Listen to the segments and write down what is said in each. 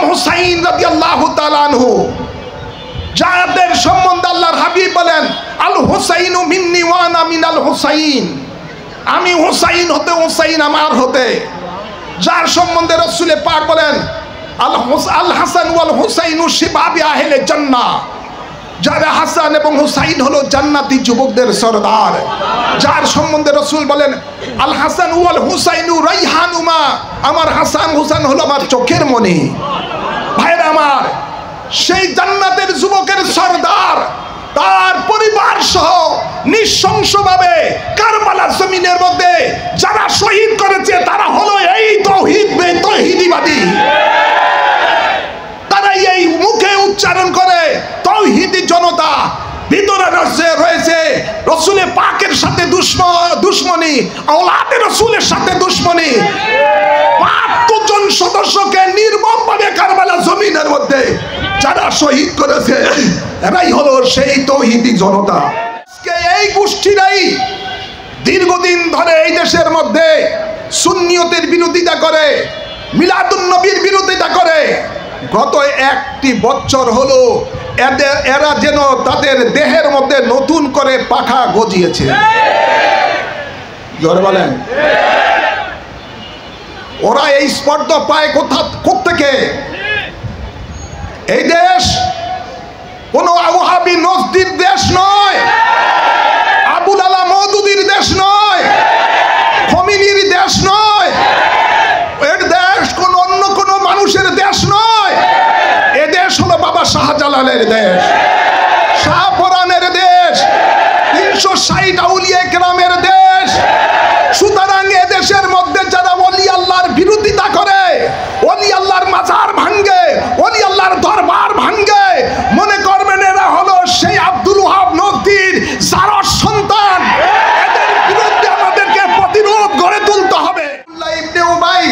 ইমাম হুসাইন রাদিয়াল্লাহু তাআলা আনহু, যাদের সম্বন্ধে আল্লাহর হাবিব বলেন আল হুসাইনু মিন্নি ওয়া আনা মিনাল হুসাইন, আমি হুসাইন হতে হুসাইন আমার হতে। যার সম্বন্ধে রাসূল পাক বলেন আল হাসান ওয়াল হুসাইনু শিবাবি আহলে জান্নাহ, যারা হাসান এবং হুসাইন হলো জান্নাতি যুবকদের সরদার। যার সম্বন্ধে রাসূল বলেন আল হাসান ওয়াল হুসাইনু রাইহানুমা, আমার হাসান হুসাইন হলো আমার চোখের মনি। ভাইরা আমার, সেই জান্নাতের যুবকের সরদার তার পরিবার সহ নিঃশংসভাবে কারবালার জমিনের মধ্যে যারা শহীদ করেছে তারা হলো এই তৌহিদিবাদী। তারা এই মুখে উচ্চারণ করে তৌহিদি জনতা, ভিতরে রয়েছে রসুলের পাকের সাথে দুশ্মনী, আওলাদে রসুলের সাথে দুশ্মনী। ৭২ জন সদস্যকে নির্মমভাবে কারবালা জমিনের মধ্যে যারা শহীদ করেছে এরাই হলো সেই তৌহিদি জনতা। এই গোষ্ঠীরাই দীর্ঘদিন ধরে এই দেশের মধ্যে সুন্নিয়তের বিরোধিতা করে, মিলাদুন নবীর বিরোধিতা করে। গত 1 বছর হলো এরা যেন তাদের দেহের মধ্যে নতুন করে পাখা গজিয়েছে। জোরে বলেন। ওরা এই স্পর্ধা পায় কোত্থেকে? এই দেশ কোন ওয়াহাবি নজদির দেশ নয়, আবুল আলা মওদুদির দেশ নয়, খমিনির দেশ নয়, এর দেশ কোন অন্য কোন মানুষের দেশ নয়। এ দেশ হলো বাবা শাহজালালের দেশ, শাহপরানের দেশ, 360 আউলিয়া কেরামের দেশ। সুতরাং এ দেশের মধ্যে যারা ওলি আল্লাহর বিরোধিতা করে, ওলি আল্লাহর মাজার ভাঙ্গে, ওলি আল্লাহর দরবার ভাঙ্গে, মনে করবেন এরা হলো সেই আব্দুল ওয়াহাব নজদির জারস সন্তান। এদের বিরুদ্ধে আমাদেরকে প্রতিরোধ গড়ে তুলতে হবে। আব্দুল্লাহ ইবনে উবাই,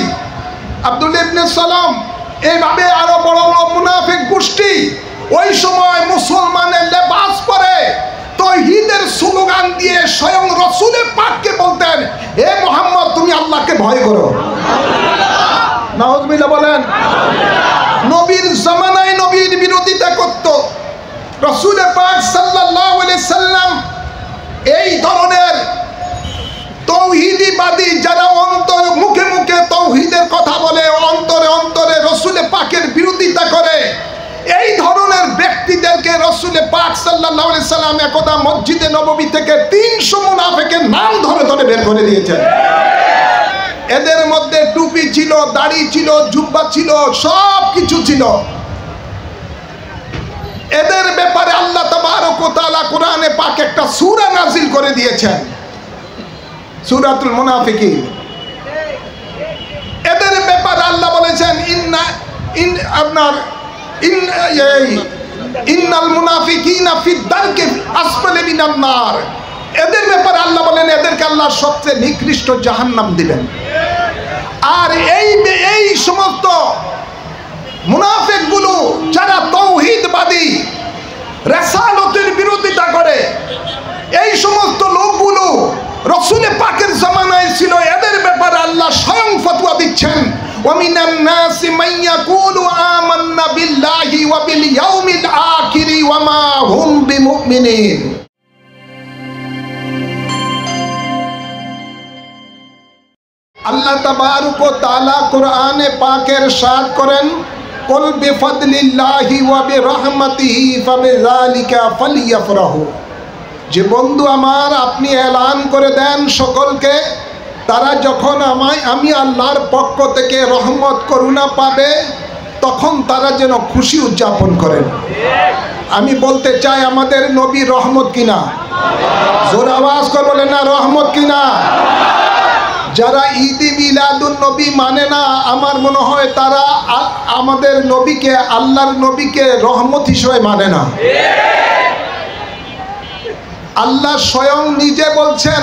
আব্দুল্লাহ ইবনে সালাম, এইভাবে আরো বড় বড় মুনাফিক গোষ্ঠী ওই সময় মুসলমানের লেবাস পরে তাওহীদের স্লোগান দিয়ে স্বয়ং রাসূলের পাককে বলতেন, হে মুহাম্মদ তুমি আল্লাহকে ভয় করো। নাউযুবিল্লাহ বলেন। নবীর জামানায় নবীর বিরোধিতা করত। রাসূল পাক সাল্লাল্লাহু আলাইহি সাল্লাম এই ধরনের তৌহিদিবাদী যারা মুখে মুখে তৌহিদের কথা বলে, অন্তরে অন্তরে রাসূল পাকের বিরোধিতা করে, এই ধরনের ব্যক্তিদেরকে রাসূল পাক সাল্লাল্লাহু আলাইহি সাল্লাম একদা মসজিদে নববী থেকে 300 মুনাফিকের নাম ধরে ধরে বের করে দিয়েছেন। এদের মধ্যে টুপি ছিল, দাড়ি ছিল, জুব্বা ছিল, সব কিছু ছিল। এদের ব্যাপারে আল্লাহ তাবারক ওয়া তাআলা কোরআনে পাক একটা সূরা নাযিল করে দিয়েছেন, সূরাতুল মুনাফিকিন। এদের ব্যাপারে আল্লাহ বলেছেন ইন্নাল মুনাফিকিনা ফিদ দারকি আসফালি মিনান নার। এদের ব্যাপারে আল্লাহ বলেন এদেরকে আল্লাহ সবচেয়ে নিকৃষ্ট জাহান্নাম দিবেন। আর এই সমস্ত মুনাফিকগুলো যারা তাওহীদবাদী, রিসালাতের বিরোধিতা করে, এই সমস্ত লোকগুলো রাসূল পাকের জামানায় ছিল। এদের ব্যাপারে আল্লাহ স্বয়ং ফতোয়া দিচ্ছেন, ওয়ামিনান নাসি মান ইয়াকুলু আমান্না বিল্লাহি ওয়া বিল ইয়াউমিল আখির ওয়া মা হুম বিমুমিনিন। আল্লাহ তাবারক ওয়া তাআলা কোরআনে পাকের ইরশাদ করেন, কুল বিফাদলিল্লাহি ওয়া বিরহমাতিহি ফাবিযালিকা ফালইফরাহু। যে বন্ধু আমার, আপনি এলান করে দেন সকলকে, তারা যখন আমি আল্লাহর পক্ষ থেকে রহমত করুণা পাবে তখন তারা যেন খুশি উদযাপন করেন। আমি বলতে চাই আমাদের নবী রহমত কিনা? জোর আওয়াজ করে বলেন না রহমত কিনা? যারা ঈদে মিলাদুন নবী মানে না, আমার মনে হয় তারা আমাদের নবীকে, আল্লাহর নবীকে রহমত হিসেবে মানে না। আল্লাহ স্বয়ং নিজে বলছেন,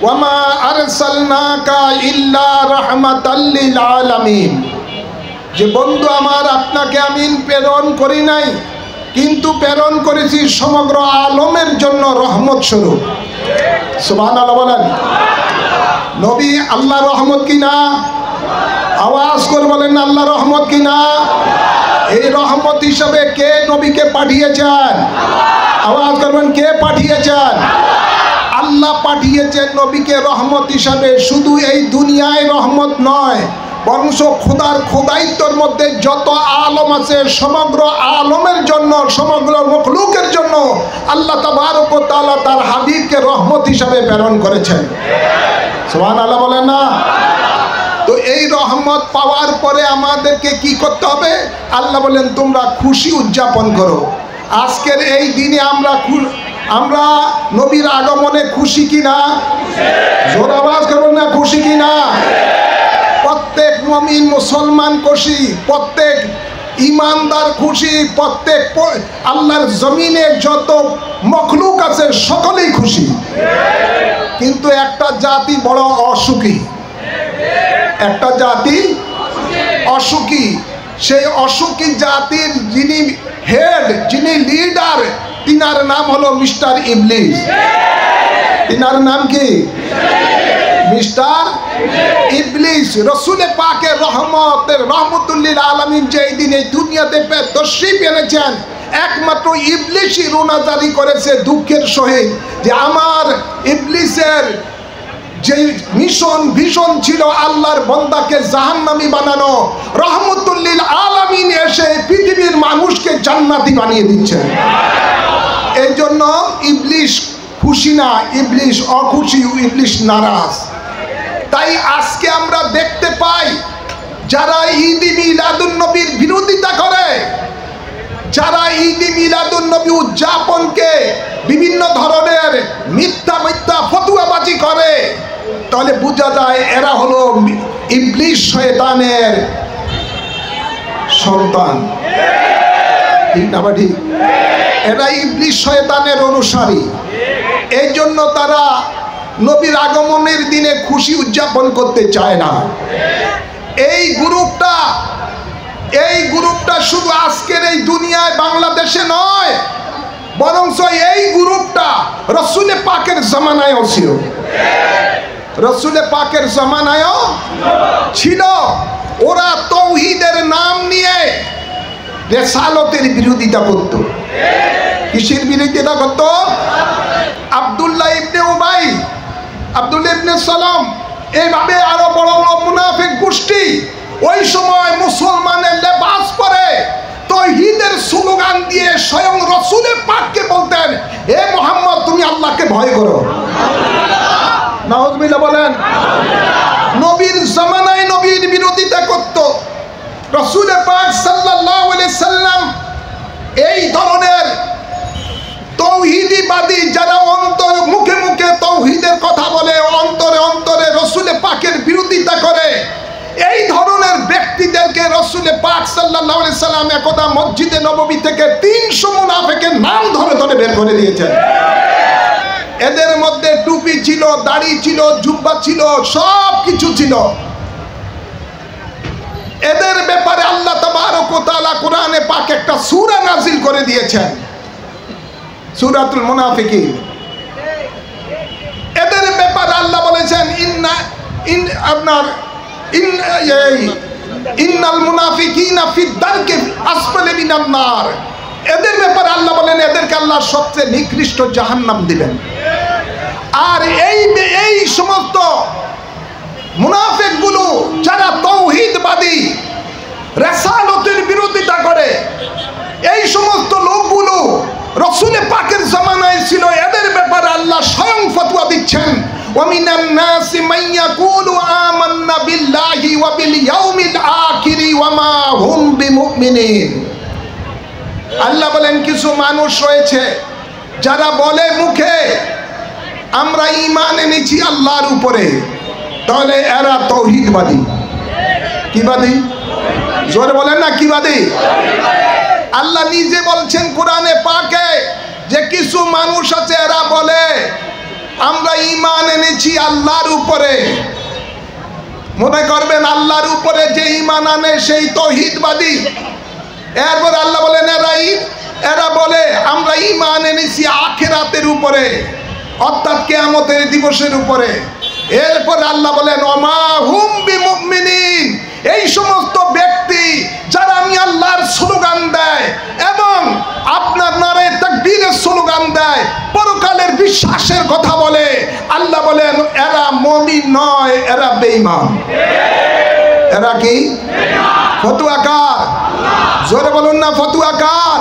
ওয়ামা আরসালনাকা ইল্লা রাহমাতাল লিল আলামিন। যে বন্ধু আমার, আপনাকে আমি প্রেরণ করি নাই, কিন্তু প্রেরণ করেছি সমগ্র আলমের জন্য রহমত স্বরূপ। সুবহানাল্লাহ বলেন। নবী আল্লাহ রহমত কিনা? আওয়াজ করে বলেন আল্লাহ রহমত কিনা? এই রহমত হিসাবে কে নবীকে পাঠিয়েছেন? আওয়াজ করবেন, কে পাঠিয়েছেন? আল্লাহ পাঠিয়েছেন নবীকে রহমত হিসাবে। শুধু এই দুনিয়ায় রহমত নয়, বরং খোদার খোদাইত্বর মধ্যে যত আলম আছে সমগ্র আলমের জন্য, সমগ্র মখলুকের জন্য আল্লাহ তাবারক ওয়া তাআলা তার হাবিবকে রহমত হিসাবে প্রেরণ করেছেন। সুবহানাল্লাহ বলেন না? তো এই রহমত পাওয়ার পরে আমাদেরকে কি করতে হবে? আল্লাহ বলেন তোমরা খুশি উদযাপন করো। আজকের এই দিনে আমরা নবীর আগমনে খুশি কিনা? জোর আওয়াজ করুন না, খুশি কিনা? প্রত্যেক মুমিন মুসলমান খুশি, প্রত্যেক ইমানদার খুশি, প্রত্যেক আল্লাহর জমিনে যত মখলুক আছে সকলেই খুশি। কিন্তু একটা জাতি বড় অসুখী, একটা জাতি অসুখী। সেই অসুখী জাতির যিনি হেড, যিনি লিডার, তিনার নাম হলো মিস্টার ইবলিস। তিনার নাম কি? মিস্টার ইবলিস। রসুলে পাকের রহমতুল্লিল আলামিন যে দিন এই দুনিয়াতে তশরিফ এনেছেন, একমাত্র ইবলিসই রোনা জারি করেছে দুঃখের সহিত যে আমার ইবলিসের যে মিশন ভীষণ ছিল আল্লাহর বান্দাকে জাহান্নামী বানানো, রহমতুল্লিল আলামিন এসে পৃথিবীর মানুষকে জান্নাতি বানিয়ে দিচ্ছেন। এই জন্য ইবলিস খুশি না, ইবলিস অখুশি, ইবলিস নারাজ। তাই আজকে আমরা দেখতে পাই যারা ঈদ মিলাদুন নবীর বিরোধিতা করে, যারা ঈদ মিলাদুন নবী উদযাপনকে বিভিন্ন ধরনের মিথ্যা ফতুয়াবাজি করে, তাহলে বোঝা যায় এরা হলো ইবলিস শয়তানের সন্তান। ঠিক না ঠিক? এরা ইবলিস শয়তানের অনুসারী। এই জন্য তারা নবীর আগমনের দিনে খুশি উদযাপন করতে চায় না। এই গ্রুপটা শুধু আজকের এই দুনিয়ায় বাংলাদেশে নয়, বরং এই গ্রুপটা রসুলে পাকের জামানায়ও ছিল। রসুলে পাকের জামানায়ও ছিল। ওরা তাওহীদের নাম নিয়ে রিসালাতের বিরোধিতা করত। কিসের বিরোধিতা করত? আব্দুল্লাহ ইবনে উবাই, আব্দুল্লাহ ইবনে সালাম, এইভাবে আরো বড় বড় মুনাফিক গোষ্ঠী ওই সময় মুসলমানের লেবাস পরে তাওহীদের স্লোগান দিয়ে স্বয়ং রসুলে পাককে বলতেন, হে মুহাম্মদ তুমি আল্লাহকে ভয় করো। নাউজুবিল্লাহ বলেন। নবীর জামানায় নবীর বিরোধিতা করত। রসুলে পাক সাল্লাল্লাহু আলাইহি সাল্লাম এই ধরনের তাওহীদবাদী যারা মুখে মুখে তাওহীদের কথা বলে, অন্তরে অন্তরে রসুলে পাকের বিরোধিতা করে, এই ধরনের ব্যক্তিদেরকে রসুলে পাক সাল্লাল্লাহু আলাইহি সাল্লাম একদা মসজিদে নববী থেকে 300 মুনাফিকের নাম ধরে ধরে বের করে দিয়েছেন। এদের মধ্যে টুপি ছিল, দাড়ি ছিল, জুব্বা ছিল, সব কিছু ছিল। এদের ব্যাপারে আল্লাহ তাবারক ওয়া তাআলা কোরআনে পাক একটা সূরা নাযিল করে দিয়েছেন, সূরাতুল মুনাফিকিন। এদের ব্যাপারে আল্লাহ বলেছেন ইন্নাল মুনাফিকিনা ফিদ দারকি আসফালি মিনান নার। এদের ব্যাপারে আল্লাহ বলেন এদেরকে আল্লাহ সবচেয়ে নিকৃষ্ট জাহান্নাম দিবেন। আর এই সমস্ত মুনাফিকগুলো যারা তাওহীদবাদী, রিসালাতের বিরোধিতা করে, এই সমস্ত লোকগুলো রসুলে পাকের জামানায় ছিল। এদের ব্যাপারে আল্লাহ স্বয়ং ফতোয়া দিচ্ছেন, وَمِنَ النَّاسِ مَن يَقُولُ آمَنَّا بِاللَّهِ وَبِالْيَوْمِ الْآخِرِ وَمَا هُمْ بِمُؤْمِنِينَ। আল্লাহ বলেন কিছু মানুষ রয়েছে যারা বলে মুখে আমরা ঈমান এনেছি আল্লাহর উপরে, তাহলে এরা তাওহীদবাদী। কি বাদী? জোরে বলেন না, কি বাদী? আল্লাহ নিজে বলছেন কোরআনে পাকে যে কিছু মানুষ আছে এরা বলে আমরা ঈমান এনেছি আল্লাহর উপরে। মনে করবেন আল্লাহর উপরে যে ঈমান আনে সেই তাওহীদবাদী। এরপর আল্লাহ বলেন এরা বলে আমরা ঈমান এনেছি আখিরাতের উপরে, অর্থাৎ কিয়ামতের দিবসের উপরে। এরপর আল্লাহ বলেন ওমা হুম বিমুমিনিন। এই সমস্ত ব্যক্তি যারা আমি আল্লাহর স্লোগান মুমিন নয়, এরা বেঈমান। এরা কি? ফতুয়াকার। জোরে বলুন না ফতুয়াকার।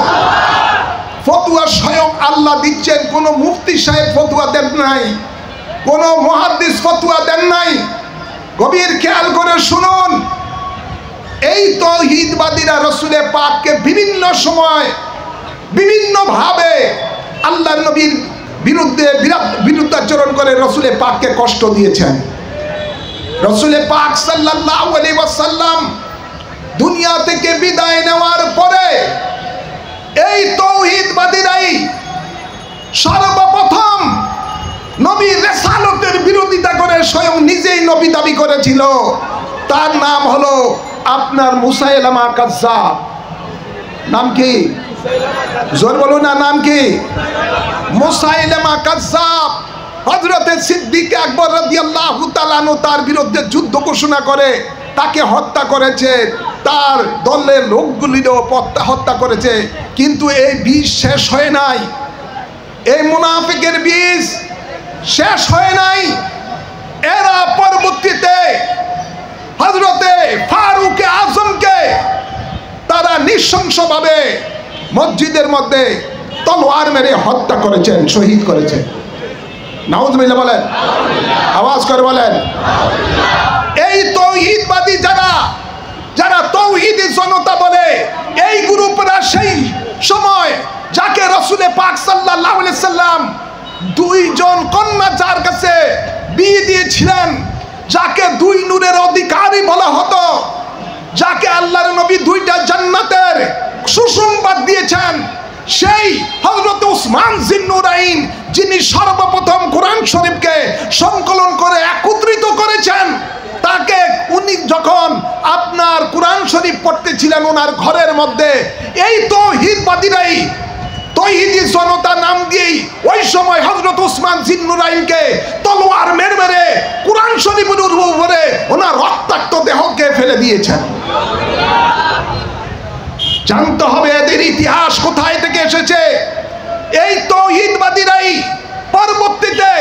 ফতুয়া স্বয়ং আল্লাহ দিচ্ছেন, কোন মুফতি সাহেব ফতুয়া দেন নাই, কোন মুহাদ্দিস ফতুয়া দেন নাই। গভীর খেয়াল করে শুনুন, এই তাওহীদবাদীরা রাসূলে পাককে বিভিন্ন সময় বিভিন্ন ভাবে আল্লাহর নবীর বিরুদ্ধে বিরুদ্ধাচরণ করে রাসূলে পাককে কষ্ট দিয়েছেন। রাসূলে পাক সাল্লাল্লাহু আলাইহি ওয়াসাল্লাম দুনিয়া থেকে বিদায় নেওয়ার পরে এই তাওহীদবাদীরাই সর্বপ্রথম নবীর রিসালাতের বিরোধিতা করে স্বয়ং নিজেই নবী দাবি করেছিল। তার নাম হলো আপনার মুসাইলামা কাজ্জাব। নাম কি? জোর বলুন না, নাম কি? মুসাইলামা কাজ্জাব। হযরতে সিদ্দিক আকবর রাদিয়াল্লাহু তাআলা আনহু তার বিরুদ্ধে যুদ্ধ ঘোষণা করে তাকে হত্যা করেছে, তার দলের লোকগুলিরও হত্যা করেছে। কিন্তু এই বিষ শেষ হয় নাই, এই মুনাফিকের বিষ শেষ হয় নাই। এরা পরবর্তীতে হযরতে ফারুক আজমকে তারা নৃশংসভাবে মসজিদের মধ্যে তলোয়ার মেরে হত্যা করেছেন, শহীদ করেছেন। নাউজুবিল্লাহ বলেন, আওয়াজ করে বলেন। এই তাওহীদবাদী যারা তাওহীদি জনতা বলে, এই গ্রুপরা সেই সময় যাকে রাসূলে পাক সাল্লাল্লাহু আলাইহি সাল্লাম দুইজন কন্যা যার কাছে বিয়ে দিয়েছিলেন, যাকে দুই নূরের অধিকারী বলা হতো, যাকে আল্লাহর নবী দুইটা জান্নাতের সুসংবাদ দিয়েছেন, সেই হযরত উসমান জিন্নুরাইন যিনি সর্বপ্রথম কোরআন শরীফকে সংকলন করে একত্রিত করেছেন, তাকে উনি যখন আপনার কোরআন শরীফ পড়তেছিলেন ওনার ঘরের মধ্যে, এই তাওহীদবাদীরাই তাওহীদি জনতা নাম দিয়েই ওই সময় হযরত উসমান জিন্নুরাইনকে তলোয়ার মেরে মেরে কোরআন শরীফের উপরে ওনার রক্তাক্ত দেহকে ফেলে দিয়েছেন। জানতে হবে এদের ইতিহাস কোথায় থেকে এসেছে। এই তাওহীদবাদীরাই পরবর্তীতে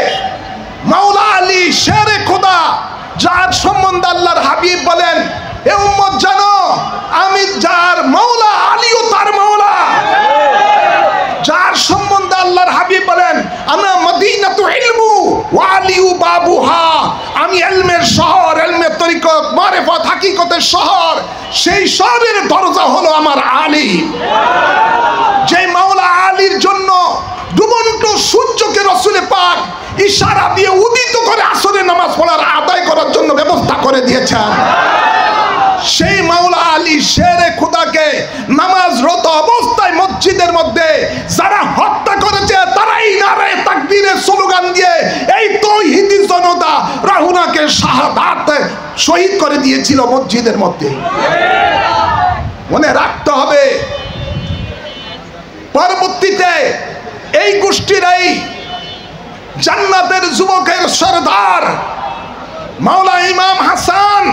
মাওলা আলী শেরে খোদা, যার সম্বন্ধে আল্লাহর হাবিব বলেন, এ উম্মত জানো আমি যার মাওলা আলীও তার মাওলা। যার সম্বন্ধে আল্লাহর হাবিব বলেন, আনা মদিনাতু ইলমু ওয়া আলিউ বাবুহা, আমি ইলমের শহর, ইলমের তরিকত, মারিফত, হাকিকতের শহর, সেই শহরের দরজা হলো আমার আলী। যে মাওলা আলীর জন্য ডুবন্ত সূর্যকে রাসূলে পাক ইশারা দিয়ে উদিত করে আসরের নামাজ পড়ার আদায় করার জন্য ব্যবস্থা করে দিয়েছেন, সেই মাওলা আলী শেরে খোদাকে নামাজরত অবস্থায় মসজিদের মধ্যে যারা হত্যা করেছে, তারাই নারায়ে তাকবীরের স্লোগান দিয়ে এই তাওহীদি জনতা রাহুনাকে শাহাদাত শহীদ করে দিয়েছিল মসজিদের মধ্যে। মনে রাখতে হবে, পরবর্তীতে এই গোষ্ঠীরাই জান্নাতের যুবকের সরদার মাওলা ইমাম হাসান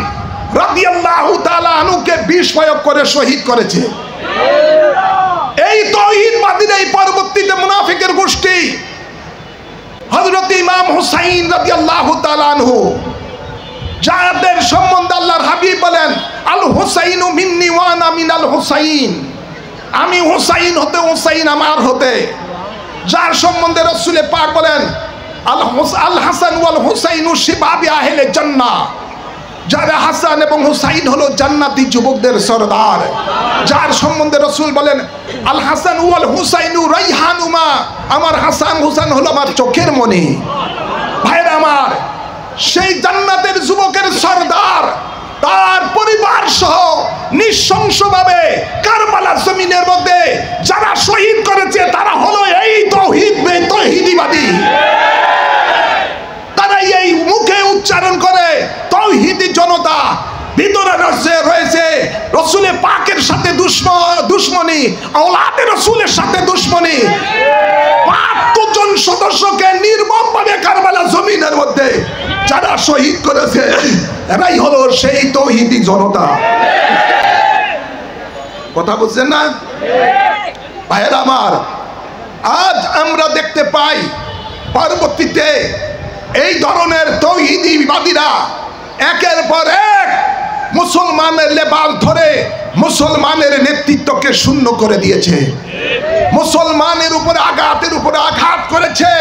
রাদিয়াল্লাহু তাআলা আনহুকে বিষ প্রয়োগ করে শহীদ করেছে। এই তাওহীদবাদীরাই পরবর্তীতে মুনাফিকের গোষ্ঠী হযরত ইমাম হুসাইন রাদিয়াল্লাহু তাআলা আনহু, যাদের সম্বন্ধে আল্লাহর হাবিব বলেন, আল হুসাইনু মিন্নি ওয়া আনা মিনাল হুসাইন, আমি হুসাইন হতে হুসাইন আমার হতে। যার সম্বন্ধে রাসূলে পাক বলেন, আল হাসান ওয়াল হুসাইনু শিবাবি আহলে জান্নাহ, যারা হাসান এবং হুসাইন হলো জান্নাতি যুবকদের সরদার। যার সম্বন্ধে রাসূল বলেন, আল হাসান ওয়াল হুসাইনু রাইহানুমা, আমার হাসান হুসাইন হলো আমার চোখের মণি। ভাইরা আমার, সেই জান্নাতের যুবকের সরদার তার পরিবার সহ নৃশংসভাবে কারবালার জমিনের মধ্যে যারা শহীদ করেছে, তারা হলো এই তাওহীদবাদী। তারা এই মুখে উচ্চারণ করে তাওহীদি জনতা, ভিতরে রয়েছে রাসূলে পাকের সাথে দুশমনি, আওলাদে রাসূলের সাথে দুশমনি। ৭২ জন সদস্যকে নির্মমভাবে কারবালা জমিনের মধ্যে যারা শহীদ করেছে, এরাই হলো সেই তাওহীদি জনতা। কথা বুঝছেন না ভাইয়েরা আমার? আজ আমরা দেখতে পাই পরবর্তীতে এই ধরনের তৌহিদিবাদীরা একের পর এক মুসলমানের লেবাস ধরে মুসলমানের নেতৃত্বকে শূন্য করে দিয়েছে, মুসলমানের উপরে আঘাতের উপরে আঘাত করেছে।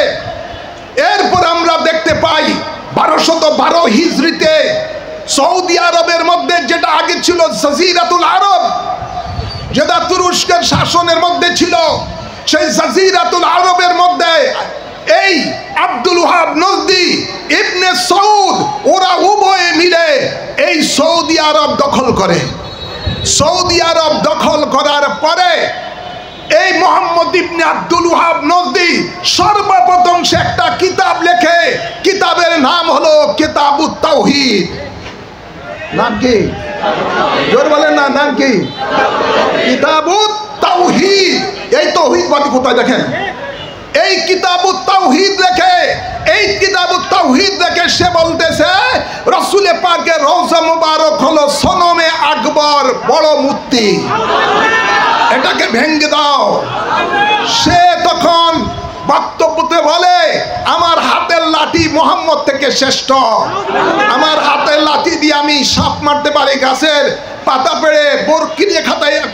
এরপর আমরা দেখতে পাই 1212 হিজরিতে সৌদি আরবের মধ্যে, যেটা আগে ছিল জাজিরাতুল আরব, যেটা তুরস্কের শাসনের মধ্যে ছিল, সেই জাজিরাতুল আরবের মধ্যে এই আব্দুল ওয়াহাব নজদি, ইবনে সৌদ, ওরা উভয়ে মিলে এই সৌদি আরব দখল করে। সৌদি আরব দখল করার পরে এই মোহাম্মদ ইবনে আব্দুল ওয়াহাব নজদি সর্বপ্রথম সে একটা কিতাব লেখে। কিতাবের নাম হলো কিতাবুত তাওহীদ। নাম কি? জোর বলেন না, নাম কি? কিতাবুত তাওহীদ। এই তাওহীদবাদী কোথায় দেখেন? এই কিতাবুত তাওহীদ লেখে। এই কিতাবুত তাওহীদ লেখে সে বলতেছে রাসূল পাকের রওজা মুবারক হলো সনমে আকবর, বড় মূর্তি, এটাকে ভেঙে দাও। সে তখন বক্তব্যতে বলে আমার হাতের লাঠি মুহাম্মদ থেকে শ্রেষ্ঠ, আমার হাতের লাঠি দিয়ে আমি সাপ মারতে পারি, গাছের পাতা পেড়ে বরকি দিয়ে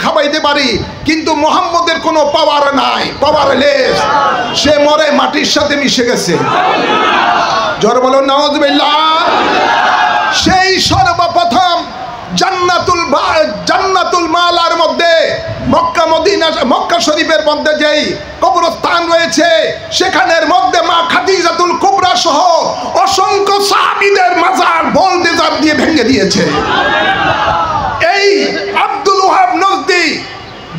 খাবাইতে পারি, কিন্তু মুহাম্মদের কোনো পাওয়ার নাই, পাওয়ারলেস। সে মরে মাটির সাথে মিশে গেছে। জোরে বলুন নাউজুবিল্লাহ। সেই সর্বপ্রথম জান্নাতুল মালার মধ্যে মক্কা মদিনা, মক্কা শরীফের মধ্যে যেই কবরস্থান রয়েছে, সেখানের মধ্যে মা খাদিজাতুল কুবরা সহ অসংখ্য সাহাবীদের মাজার বোলডোজার দিয়ে ভেঙে দিয়েছে। এই আব্দুল ওয়াহাব নজদি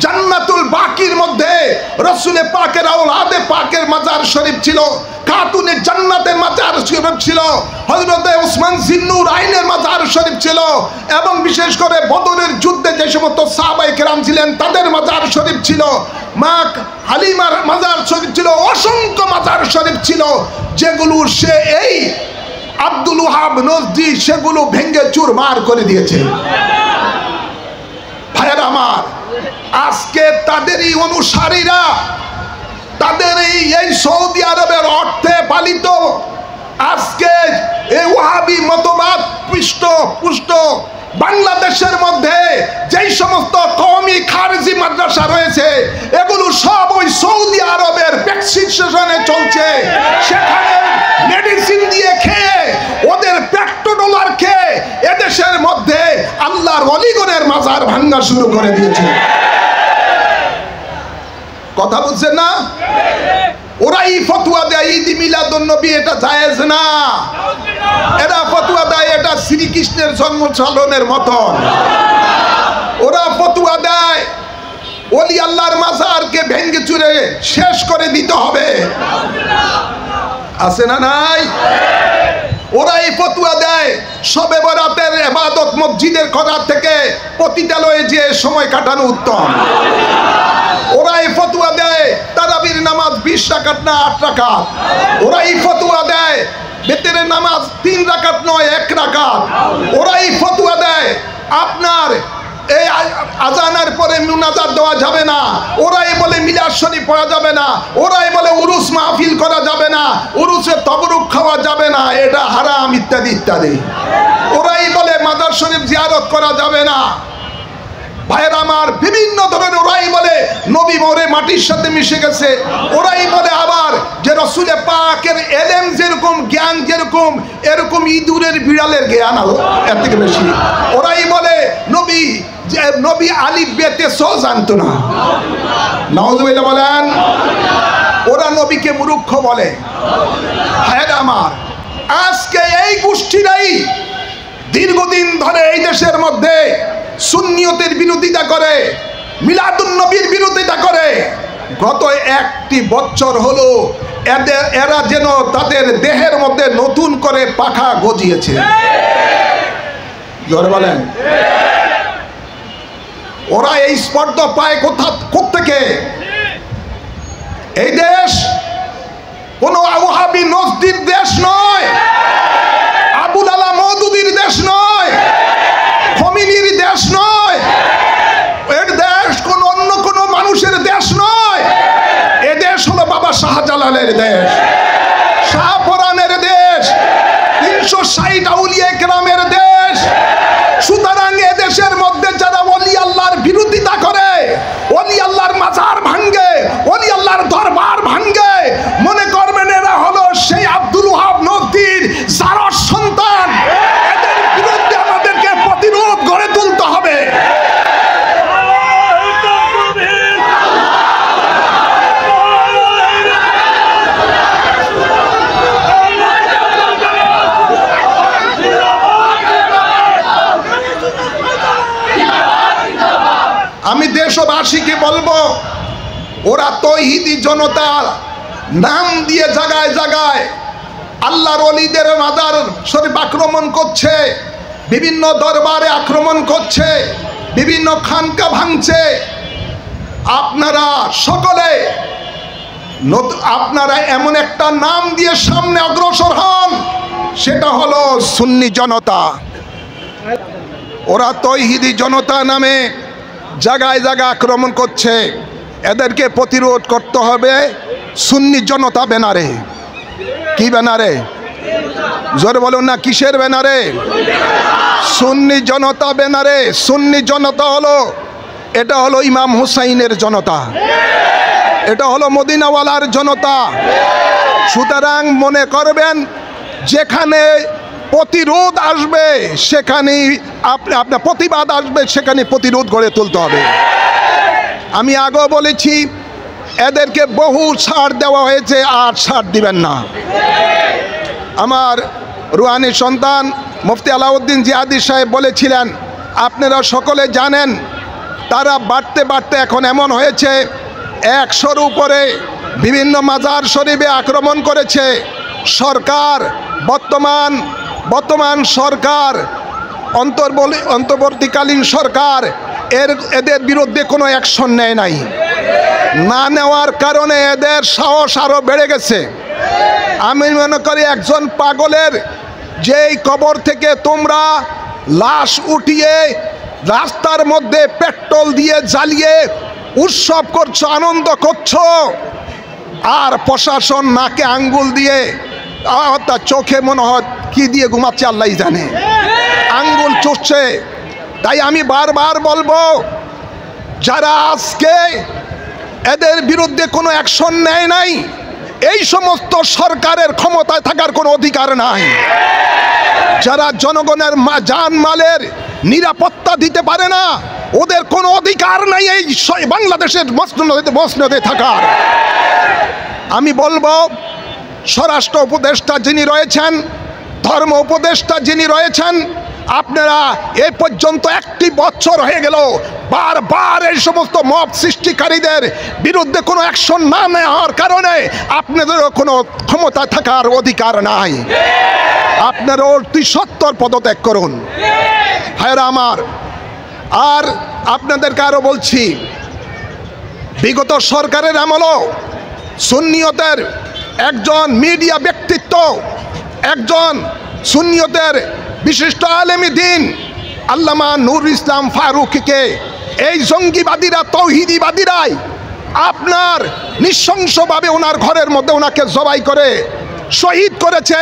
জান্নাতুল বাকির মধ্যে রাসূল পাকের আওলাদে পাকের মাজার শরীফ ছিল, খাতুনে জান্নাতের মাজার শরীফ ছিল, হযরতে ওসমান জিন্নুর আইনের মাজার শরীফ ছিল, এবং বিশেষ করে বদরের যুদ্ধে যে সমস্ত সাহাবায়ে কেরাম ছিলেন তাদের মাজার শরীফ ছিল, মা হালিমার মাজার শরীফ ছিল, অসংখ্য মাজার শরীফ ছিল, যেগুলো সে এই আব্দুল ওয়াহাব নজদি সেগুলো ভেঙে চুরমার করে দিয়েছে। ভাইয়েরা আমার, আজকে তাদেরই অনুসারীরা, তাদের এই সৌদি আরবের অর্থে পালিত আজকে এই ওয়াহাবি মতবাদ পুষ্ট বাংলাদেশের মধ্যে যেই সমস্ত কওমি খারজি মাদ্রাসা রয়েছে, এগুলো সব ওই সৌদি আরবের প্রেসক্রিপশনে চলছে। সেখানে মেডিসিন দিয়ে খেয়ে, ওদের পেট্রোডলার খেয়ে এদেশের মধ্যে আল্লাহর ওলিগণের মাজার ভাঙা শুরু করে দিয়েছে। কথা বুঝছেন না? ওরাই ফতোয়া দেয় ঈদ মিলাদুন নবী এটা জায়েজ না। এরা ফতোয়া দেয় এটা শ্রীকৃষ্ণের জন্ম সালনের মতন। ওরা ফতোয়া দেয় ওলি আল্লাহর মাজারকে ভেঙে চুরে শেষ করে দিতে হবে। আছে না নাই? ওরা এই ফতোয়া দেয় শবে বরাতের ইবাদত মসজিদের করার থেকে পতিতালয়ে যে সময় কাটানো উত্তম। ওরা এই ফতোয়া দেয় তারাবির নামাজ 20 রাকাত না 8 রাকাত। ওরা এই ফতোয়া দেয় বেতেরের নামাজ 3 রাকাত নয় 1 রাকাত। ওরা এই ফতোয়া দেয় আপনার এই আজানের পরে মুনাজাত দেওয়া যাবে না। ওরাই বলে মিলাদ শরীফ পড়া যাবে না। ওরাই বলে উরুস মাহফিল করা যাবে না, উরুসে তবরুক খাওয়া যাবে না, এটা হারাম, ইত্যাদি ইত্যাদি। ওরাই বলে মাজার শরীফ জিয়ারত করা যাবে না। ভাইয়েরা আমার, বিভিন্ন ধরনের ওরাই বলে নবী মরে মাটির সাথে মিশে গেছে। ওরাই বলে আবার যে রাসূল পাকের এলেম যেরকম, জ্ঞান যেরকম, এরকম ইঁদুরের বিড়ালের জ্ঞান এর থেকে বেশি। ওরাই বলে নবী আলিফ বেতে স জানতো না। নাউজুবিল্লাহ বলেন। ওরা নবীকে মূর্খ বলে। ভাইয়েরা আমার, আজকে এই গোষ্ঠীরাই দীর্ঘদিন ধরে এই দেশের মধ্যে সুন্নিয়তের বিরোধিতা করে, মিলাদুন নবীর বিরোধিতা করে। গত 1 বছর হলো এরা যেন তাদের দেহের মধ্যে নতুন করে পাখা গজিয়েছে। জোরে বলেন। ওরা এই স্পর্ধা পায় কোত্থেকে? এই দেশ কোনো ওয়াহাবি নজদির দেশ নয়, আবুল আলা মওদুদির দেশ নয়, খমিনির দেশ নয়, এর দেশ কোন অন্য কোন মানুষের দেশ নয়। এ দেশ হলো বাবা শাহজালালের দেশ, শাহপরানের দেশ, আমি দেশবাসীকে বলবো, ওরা তৌহিদি জনতা নাম দিয়ে জায়গায় জায়গায় আল্লাহর ওলিদের মাজার শরীফ আক্রমণ করছে, বিভিন্ন দরবারে আক্রমণ করছে, বিভিন্ন খানকা ভাঙছে। আপনারা সকলে আপনারা এমন একটা নাম দিয়ে সামনে অগ্রসর হন, সেটা হলো সুন্নি জনতা। ওরা তৌহিদি জনতা নামে জায়গায় জায়গায় আক্রমণ করছে, এদেরকে প্রতিরোধ করতে হবে সুন্নি জনতা ব্যানারে। কি ব্যানারে? জোরে বলুন না, কিসের ব্যানারে? সুন্নি জনতা ব্যানারে। সুন্নি জনতা হলো, এটা হলো ইমাম হুসাইনের জনতা, এটা হলো মদিনাওয়ালার জনতা। সুতরাং মনে করবেন, যেখানে প্রতিরোধ আসবে সেখানেই আপনার প্রতিবাদ আসবে, সেখানে প্রতিরোধ গড়ে তুলতে হবে। আমি আগেও বলেছি, এদেরকে বহু ছাড় দেওয়া হয়েছে, আর ছাড় দিবেন না। আমার রুহানি সন্তান মুফতি আলাউদ্দিন জিহাদি সাহেব বলেছিলেন, আপনারা সকলে জানেন, তারা বাড়তে বাড়তে এখন এমন হয়েছে 100-র উপরে বিভিন্ন মাজার শরীফে আক্রমণ করেছে। সরকার বর্তমান সরকার, অন্তর্বর্তীকালীন সরকার এদের বিরুদ্ধে কোনো অ্যাকশন নেয় নাই। না নেওয়ার কারণে এদের সাহস আরও বেড়ে গেছে। আমি মনে করি, একজন পাগলের যেই কবর থেকে তোমরা লাশ উঠিয়ে রাস্তার মধ্যে পেট্রোল দিয়ে জ্বালিয়ে উৎসব করছো, আনন্দ করছো, আর প্রশাসন নাকে আঙ্গুল দিয়ে, তার চোখে মনে হয় কি দিয়ে ঘুমাচ্ছে আল্লাহ জানে, আঙ্গুল চুষছে। তাই আমি বারবার বলবো, যারা আজকে এদের বিরুদ্ধে কোনো অ্যাকশন নেয় নাই, এই সমস্ত সরকারের ক্ষমতায় থাকার কোনো অধিকার নাই। যারা জনগণের জানমালের নিরাপত্তা দিতে পারে না, ওদের কোনো অধিকার নাই এই বাংলাদেশের মসনদে থাকার। আমি বলবো, স্বরাষ্ট্র উপদেষ্টা যিনি রয়েছেন, ধর্ম উপদেষ্টা যিনি রয়েছেন, আপনারা এ পর্যন্ত 1টি বছর হয়ে গেল বারবার এই সমস্ত মব সৃষ্টিকারীদের বিরুদ্ধে কোনো অ্যাকশন না নেওয়ার কারণে আপনাদেরও কোনো ক্ষমতা থাকার অধিকার নাই। আপনারা অতি সত্বর পদত্যাগ করুন ভাইরা আমার। আর আপনাদেরকে আরও বলছি, বিগত সরকারের আমলও সুন্নিয়তের একজন মিডিয়া ব্যক্তিত্ব, একজন সুন্নিয়তের বিশিষ্ট আলেমী দ্বীন আল্লামা নুরুল ইসলাম ফারুকীকে এই জঙ্গিবাদীরা, তৌহিদিবাদীরাই আপনার নৃশংসভাবে ওনার ঘরের মধ্যে ওনাকে জবাই করে শহীদ করেছে।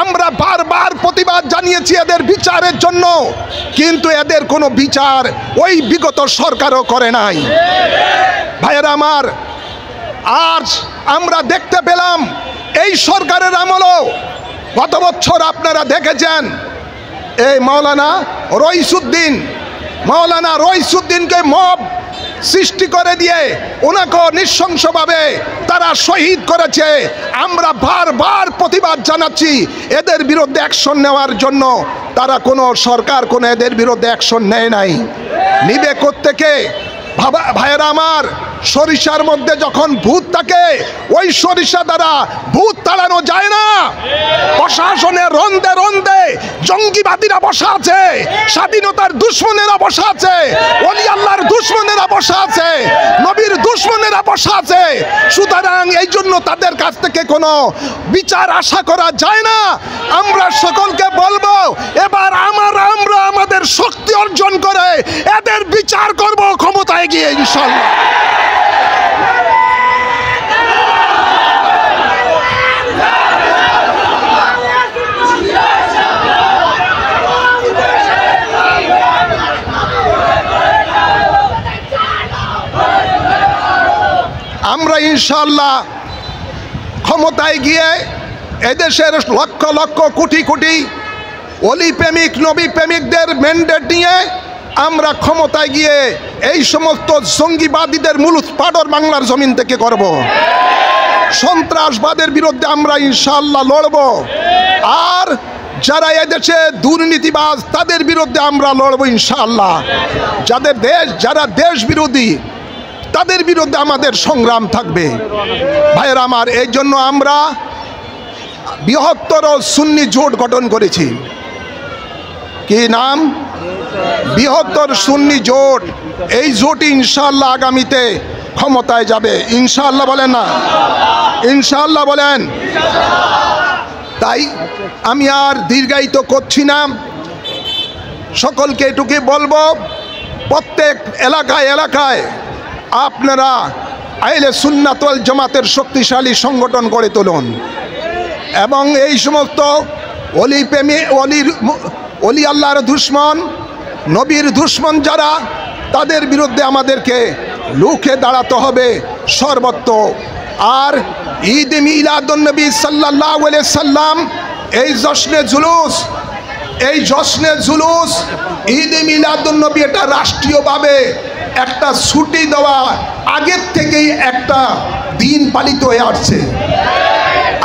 আমরা বারবার প্রতিবাদ জানিয়েছি এদের বিচারের জন্য, কিন্তু এদের কোনো বিচার ওই বিগত সরকারও করে নাই ভাইয়েরা আমার। আজ আমরা দেখতে পেলাম এই সরকারের আমলও গত বছর আপনারা দেখেছেন, এই মাওলানা রইসুদ্দিনকে মব সৃষ্টি করে দিয়ে ওনাকেও নৃশংসভাবে তারা শহীদ করেছে। আমরা বারবার প্রতিবাদ জানাচ্ছি এদের বিরুদ্ধে অ্যাকশন নেওয়ার জন্য, তারা কোনো সরকার কোনো এদের বিরুদ্ধে অ্যাকশন নেয় নাই। নিবে কোত্থেকে ভাইয়েরা আমার? সরিষার মধ্যে যখন ভূত থাকে, ওই সরিষা দ্বারা ভূত তাড়ানো যায় না। প্রশাসনের রন্দে রন্দে জঙ্গিবাদীরা বসা আছে, স্বাধীনতার দুশ্মনেরা বসা আছে, ওলি আল্লাহর দুশ্মনেরা বসা আছে, নবীর দুশ্মনেরা বসা আছে। সুতরাং এই জন্য তাদের কাছ থেকে কোনো বিচার আশা করা যায় না। আমরা সকলকে বলবো, এবার আমরা আমাদের শক্তি অর্জন করে এদের বিচার করব ক্ষমতায় গিয়ে ইনশাআল্লাহ। আমরা ইনশাআল্লাহ ক্ষমতায় গিয়ে এদেশের লক্ষ লক্ষ কোটি কোটি অলি প্রেমিক নবী প্রেমিকদের ম্যান্ডেট নিয়ে আমরা ক্ষমতায় গিয়ে এই সমস্ত জঙ্গিবাদীদের মূলোৎপাটন বাংলার জমিন থেকে করব। সন্ত্রাসবাদের বিরুদ্ধে আমরা ইনশাআল্লাহ লড়ব। আর যারা এদেশে দুর্নীতিবাজ তাদের বিরুদ্ধে আমরা লড়বো ইনশাআল্লাহ। যারা দেশ বিরোধী তাদের বিরুদ্ধে আমাদের সংগ্রাম থাকবে। ভাইয়েরা আমার, এই জন্য আমরা বৃহত্তর সুন্নি জোট গঠন করেছি। কি নাম? বৃহত্তর সুন্নি জোট। এই জোট ইনশাআল্লাহ আগামীতে ক্ষমতায় যাবে ইনশাআল্লাহ। বলেন না ইনশাআল্লাহ? বলেন। তাই আমি আর দীর্ঘায়িত করছি না, সকলকে এটুকুই বলবো, প্রত্যেক এলাকায় এলাকায় আপনারা আহলে সুন্নাত ওয়াল জামাতের শক্তিশালী সংগঠন গড়ে তুলুন এবং এই সমস্ত অলি আল্লাহর দুশমন, নবীর দুশমন যারা, তাদের বিরুদ্ধে আমাদেরকে রুখে দাঁড়াতে হবে সর্বত্র। আর ঈদ মিলাদুন্নবী সাল্লাল্লাহু আলাইহি সাল্লাম এই জশ্নে জুলুস ঈদ মিলাদুন্নবী এটা রাষ্ট্রীয়ভাবে একটা ছুটি দেওয়া আগের থেকেই একটা দিন পালিত হয়ে আসছে।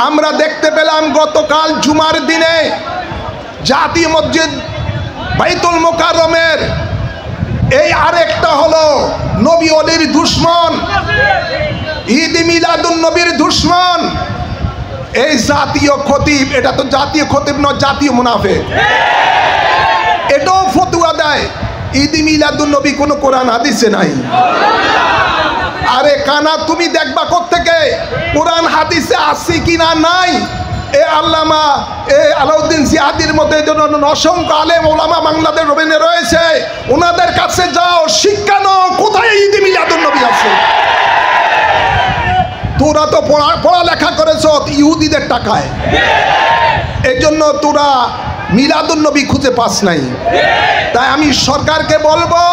আমরা দেখতে পেলাম গতকাল জুমার দিনে জাতীয় মসজিদ বাইতুল মুকাররমের এই আরেকটা হলো নবী অলির দুশমন, ঈদ মিলাদুন নবীর দুশমন, এই জাতীয় খতিব। এটা তো জাতীয় খতিব নয়, জাতীয় মুনাফিক। এটাও ফতোয়া দেয় ঈদ মিলাদুন নবী কোনো কোরআন হাদিসে নাই। আরে কানা, তুমি দেখবা কোত্থেকে কোরআন হাদিসে আছে কিনা নাই। এ আল্লামা আলাউদ্দিন জিহাদির মধ্যে অসংখ্য আলেম ওলামা বাংলাদেশ রয়েছে, ওনাদের কাছে যাও, শিক্ষা নাও, কোথায় ঈদ মিলাদুন নবী আছে। তোরা তো পড়ালেখা করেছ ইহুদিদের টাকায়, এই জন্য তোরা মিলাদুন নবী খুঁজে পাস নাই। তাই আমি সরকারকে বলবো,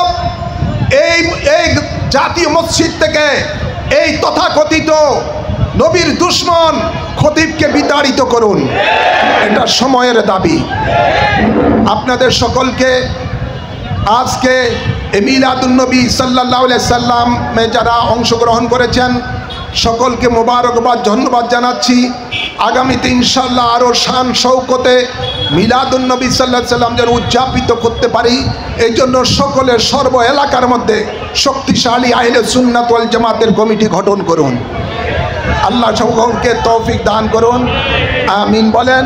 এই জাতীয় মসজিদ থেকে এই তথাকথিত নবীর দুশমন খতিবকে বিতাড়িত করুন, এটা সময়ের দাবি। আপনাদের সকলকে আজকে মিলাদুন্নবী সাল্লাল্লাহু আলাইহি সাল্লামে যারা অংশগ্রহণ করেছেন সকলকে মোবারকবাদ, ধন্যবাদ জানাচ্ছি। আগামীতে ইনশাআল্লাহ আরও শান শৌকতে মিলাদুন্নবী সাল্লাল্লাহু আলাইহি সাল্লাম যেন উদযাপিত করতে পারি, এই জন্য সকলের সর্ব এলাকার মধ্যে শক্তিশালী আহলে সুন্নাত ওয়াল জামাতের কমিটি গঠন করুন। আল্লাহ সকলকে তৌফিক দান করুন, আমিন বলেন।